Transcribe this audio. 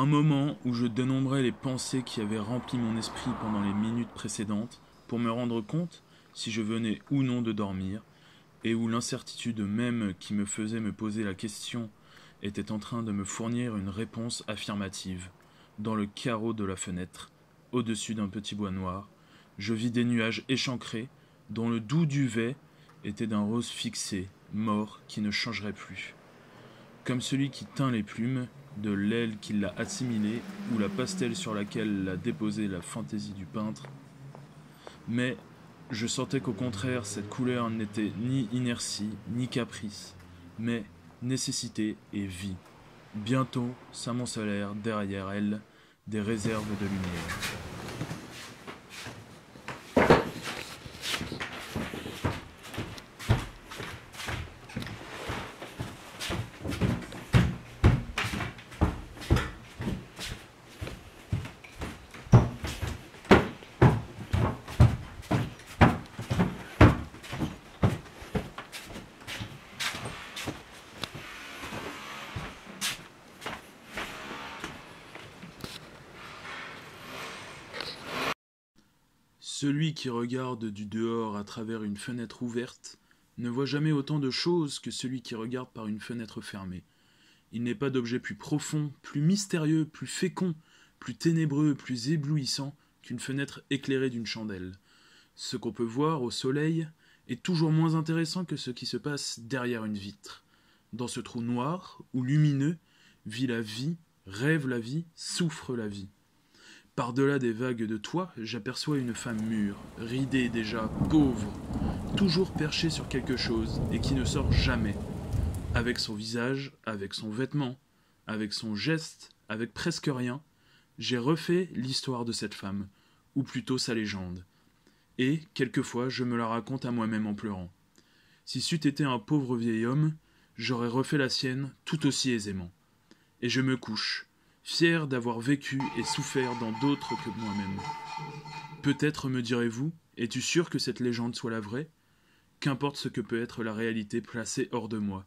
moment où je dénombrais les pensées qui avaient rempli mon esprit pendant les minutes précédentes pour me rendre compte si je venais ou non de dormir, et où l'incertitude même qui me faisait me poser la question était en train de me fournir une réponse affirmative. Dans le carreau de la fenêtre, au-dessus d'un petit bois noir, je vis des nuages échancrés dont le doux duvet était d'un rose fixé, mort, qui ne changerait plus. Comme celui qui teint les plumes de l'aile qui l'a assimilée ou la pastel sur laquelle l'a déposée la fantaisie du peintre. Mais je sentais qu'au contraire, cette couleur n'était ni inertie, ni caprice, mais nécessité et vie. Bientôt s'amoncelèrent derrière elle des réserves de lumière. Celui qui regarde du dehors à travers une fenêtre ouverte ne voit jamais autant de choses que celui qui regarde par une fenêtre fermée. Il n'est pas d'objet plus profond, plus mystérieux, plus fécond, plus ténébreux, plus éblouissant qu'une fenêtre éclairée d'une chandelle. Ce qu'on peut voir au soleil est toujours moins intéressant que ce qui se passe derrière une vitre. Dans ce trou noir ou lumineux vit la vie, rêve la vie, souffre la vie. Par-delà des vagues de toit, j'aperçois une femme mûre, ridée déjà, pauvre, toujours perchée sur quelque chose et qui ne sort jamais. Avec son visage, avec son vêtement, avec son geste, avec presque rien, j'ai refait l'histoire de cette femme, ou plutôt sa légende. Et, quelquefois, je me la raconte à moi-même en pleurant. Si c'eût été un pauvre vieil homme, j'aurais refait la sienne tout aussi aisément. Et je me couche, fier d'avoir vécu et souffert dans d'autres que moi-même. Peut-être, me direz-vous, es-tu sûr que cette légende soit la vraie ? Qu'importe ce que peut être la réalité placée hors de moi.